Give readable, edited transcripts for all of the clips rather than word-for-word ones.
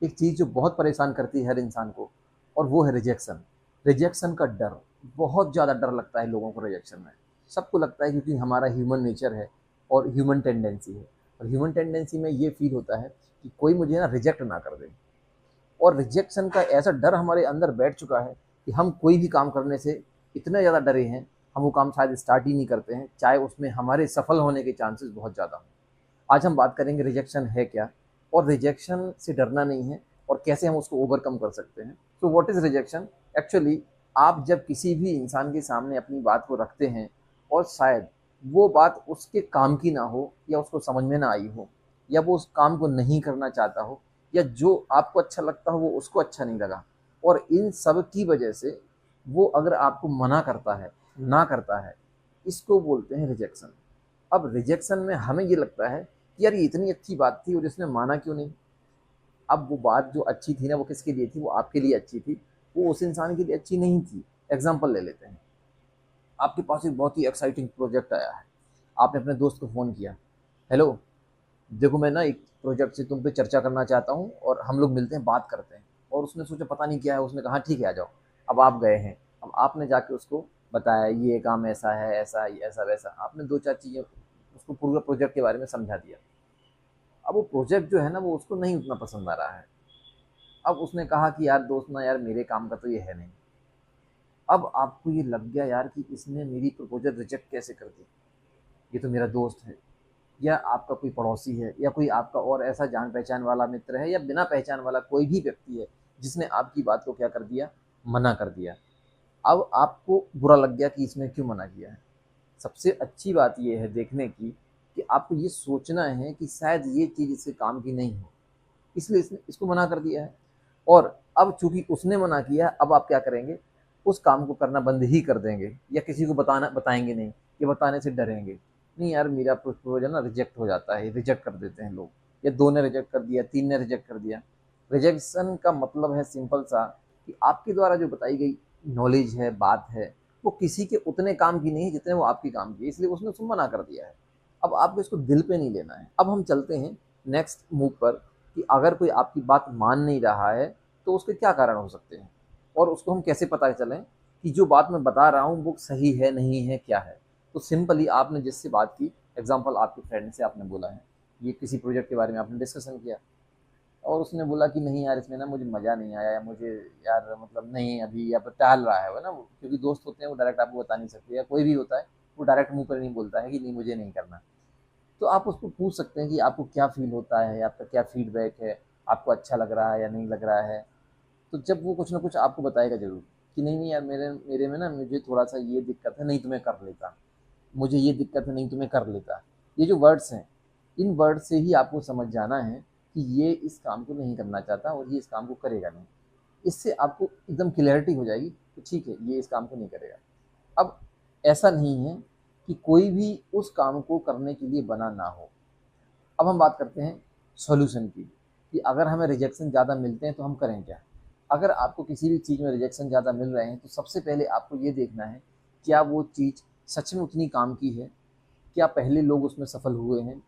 एक चीज़ जो बहुत परेशान करती है हर इंसान को, और वो है रिजेक्शन। रिजेक्शन का डर, बहुत ज़्यादा डर लगता है लोगों को रिजेक्शन में। सबको लगता है क्योंकि हमारा ह्यूमन नेचर है और ह्यूमन टेंडेंसी है, और ह्यूमन टेंडेंसी में ये फील होता है कि कोई मुझे ना रिजेक्ट ना कर दे। और रिजेक्शन का ऐसा डर हमारे अंदर बैठ चुका है कि हम कोई भी काम करने से इतने ज़्यादा डरे हैं, हम वो काम शायद स्टार्ट ही नहीं करते हैं, चाहे उसमें हमारे सफल होने के चांसेस बहुत ज़्यादा हों। आज हम बात करेंगे रिजेक्शन है क्या, और रिजेक्शन से डरना नहीं है, और कैसे हम उसको ओवरकम कर सकते हैं। तो व्हाट इज़ रिजेक्शन एक्चुअली? आप जब किसी भी इंसान के सामने अपनी बात को रखते हैं, और शायद वो बात उसके काम की ना हो, या उसको समझ में ना आई हो, या वो उस काम को नहीं करना चाहता हो, या जो आपको अच्छा लगता हो वो उसको अच्छा नहीं लगा, और इन सब की वजह से वो अगर आपको मना करता है, ना करता है, इसको बोलते हैं रिजेक्शन। अब रिजेक्शन में हमें ये लगता है कि यार ये इतनी अच्छी बात थी और इसने माना क्यों नहीं। अब वो बात जो अच्छी थी ना, वो किसके लिए थी? वो आपके लिए अच्छी थी, वो उस इंसान के लिए अच्छी नहीं थी। एग्जाम्पल ले लेते हैं, आपके पास एक बहुत ही एक्साइटिंग प्रोजेक्ट आया है, आपने अपने दोस्त को फ़ोन किया, हेलो देखो मैं ना एक प्रोजेक्ट से तुम पे चर्चा करना चाहता हूँ, और हम लोग मिलते हैं, बात करते हैं। और उसने सोचा पता नहीं क्या है, उसने कहा ठीक है आ जाओ। अब आप गए हैं, अब आपने जाके उसको बताया ये काम ऐसा है, ऐसा ऐसा वैसा, आपने दो चार चीज़ें उसको पूरा प्रोजेक्ट के बारे में समझा दिया। अब वो प्रोजेक्ट जो है ना, वो उसको नहीं उतना पसंद आ रहा है। अब उसने कहा कि यार दोस्त ना, यार मेरे काम का तो ये है नहीं। अब आपको ये लग गया यार कि इसने मेरी प्रपोजल रिजेक्ट कैसे कर दी, ये तो मेरा दोस्त है, या आपका कोई पड़ोसी है, या कोई आपका और ऐसा जान पहचान वाला मित्र है, या बिना पहचान वाला कोई भी व्यक्ति है जिसने आपकी बात को क्या कर दिया, मना कर दिया। अब आपको बुरा लग गया कि इसने क्यों मना किया है। सबसे अच्छी बात यह है देखने की, कि आपको ये सोचना है कि शायद ये चीज़ इसके काम की नहीं हो, इसलिए इसने इसको मना कर दिया है। और अब चूंकि उसने मना किया है, अब आप क्या करेंगे? उस काम को करना बंद ही कर देंगे, या किसी को बताएंगे नहीं, कि बताने से डरेंगे। नहीं यार मेरा प्रपोजल ना रिजेक्ट हो जाता है, रिजेक्ट कर देते हैं लोग, या दो ने रिजेक्ट कर दिया, तीन ने रिजेक्ट कर दिया। रिजेक्शन का मतलब है सिंपल सा, कि आपके द्वारा जो बताई गई नॉलेज है, बात है, वो किसी के उतने काम की नहीं है जितने वो आपके काम की है, इसलिए उसने उसको मना कर दिया है। अब आपको इसको दिल पे नहीं लेना है। अब हम चलते हैं नेक्स्ट मूव पर, कि अगर कोई आपकी बात मान नहीं रहा है, तो उसके क्या कारण हो सकते हैं, और उसको हम कैसे पता चलें कि जो बात मैं बता रहा हूँ वो सही है, नहीं है, क्या है। तो सिंपली आपने जिससे बात की, एग्जांपल आपके फ्रेंड से आपने बोला है, ये किसी प्रोजेक्ट के बारे में आपने डिस्कशन किया, और उसने बोला कि नहीं यार इसमें ना मुझे मज़ा नहीं आया, या मुझे यार मतलब नहीं, अभी या फिर टाल रहा है वो ना, क्योंकि दोस्त होते हैं वो डायरेक्ट आपको बता नहीं सकते, या कोई भी होता है वो डायरेक्ट मुंह पर नहीं बोलता है कि नहीं मुझे नहीं करना। तो आप उसको पूछ सकते हैं कि आपको क्या फ़ील होता है, आपका क्या फ़ीडबैक है, आपको अच्छा लग रहा है या नहीं लग रहा है। तो जब वो कुछ ना कुछ आपको बताएगा ज़रूर, कि नहीं नहीं यार मेरे मेरे में ना मुझे थोड़ा-सा ये दिक्कत है, नहीं तो मैं कर लेता। मुझे ये दिक्कत है, नहीं तो मैं कर लेता। ये जो वर्ड्स हैं, इन वर्ड से ही आपको समझ जाना है कि ये इस काम को नहीं करना चाहता, और ये इस काम को करेगा नहीं। इससे आपको एकदम क्लैरिटी हो जाएगी कि ठीक है, ये इस काम को नहीं करेगा। अब ऐसा नहीं है कि कोई भी उस काम को करने के लिए बना ना हो। अब हम बात करते हैं सॉल्यूशन की, कि अगर हमें रिजेक्शन ज़्यादा मिलते हैं तो हम करें क्या। अगर आपको किसी भी चीज़ में रिजेक्शन ज़्यादा मिल रहे हैं, तो सबसे पहले आपको ये देखना है, क्या वो चीज़ सच में उतनी काम की है, क्या पहले लोग उसमें सफल हुए हैं।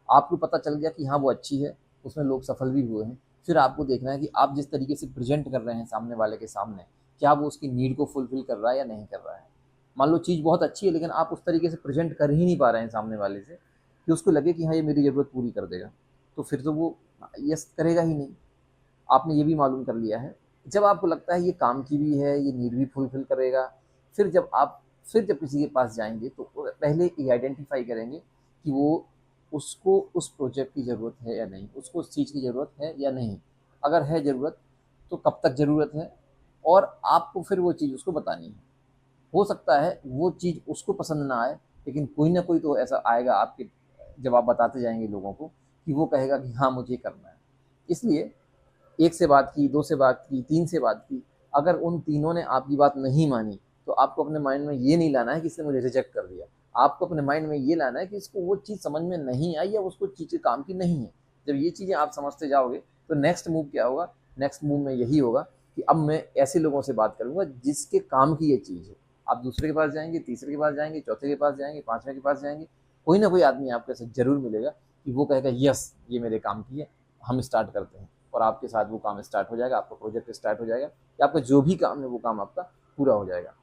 आपको पता चल गया कि हाँ वो अच्छी है, उसमें लोग सफल भी हुए हैं, फिर आपको देखना है कि आप जिस तरीके से प्रेजेंट कर रहे हैं सामने वाले के सामने, क्या वो उसकी नीड को फुलफिल कर रहा है या नहीं कर रहा है। मान लो चीज़ बहुत अच्छी है, लेकिन आप उस तरीके से प्रेजेंट कर ही नहीं पा रहे हैं सामने वाले से कि उसको लगे कि हाँ ये मेरी ज़रूरत पूरी कर देगा, तो फिर तो वो यस करेगा ही नहीं। आपने ये भी मालूम कर लिया है। जब आपको लगता है ये काम की भी है, ये नीड भी फुलफिल करेगा, फिर जब किसी के पास जाएंगे तो पहले ये आइडेंटिफाई करेंगे कि वो उसको उस प्रोजेक्ट की ज़रूरत है या नहीं, उसको उस चीज़ की ज़रूरत है या नहीं। अगर है ज़रूरत, तो कब तक ज़रूरत है, और आपको फिर वो चीज़ उसको बतानी है। हो सकता है वो चीज़ उसको पसंद ना आए, लेकिन कोई ना कोई तो ऐसा आएगा आपके, जब आप बताते जाएंगे लोगों को, कि वो कहेगा कि हाँ मुझे करना है। इसलिए एक से बात की, दो से बात की, तीन से बात की, अगर उन तीनों ने आपकी बात नहीं मानी, तो आपको अपने माइंड में ये नहीं लाना है कि इसने मुझे रिजेक्ट कर दिया। आपको अपने माइंड में ये लाना है कि इसको वो चीज़ समझ में नहीं आई, या उसको चीज़ काम की नहीं है। जब ये चीज़ें आप समझते जाओगे, तो नेक्स्ट मूव क्या होगा? नेक्स्ट मूव में यही होगा कि अब मैं ऐसे लोगों से बात करूंगा जिसके काम की ये चीज़ है। आप दूसरे के पास जाएंगे, तीसरे के पास जाएंगे, चौथे के पास जाएंगे, पांचवें के पास जाएंगे, कोई ना कोई आदमी आपके साथ जरूर मिलेगा कि वो कहेगा यस ये मेरे काम की है, हम स्टार्ट करते हैं। और आपके साथ वो काम स्टार्ट हो जाएगा, आपका प्रोजेक्ट स्टार्ट हो जाएगा, या आपका जो भी काम है वो काम आपका पूरा हो जाएगा।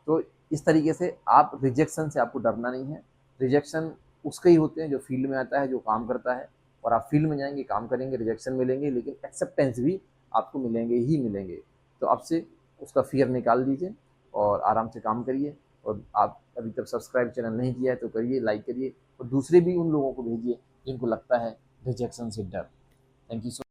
तो इस तरीके से आप रिजेक्शन से आपको डरना नहीं है। रिजेक्शन उसके ही होते हैं जो फील्ड में आता है, जो काम करता है, और आप फील्ड में जाएंगे, काम करेंगे, रिजेक्शन मिलेंगे, लेकिन एक्सेप्टेंस भी आपको मिलेंगे ही मिलेंगे। तो आपसे उसका फियर निकाल दीजिए और आराम से काम करिए। और आप अभी तक सब्सक्राइब चैनल नहीं किया है तो करिए, लाइक करिए, और दूसरे भी उन लोगों को भेजिए जिनको लगता है रिजेक्शन से डर। Thank you so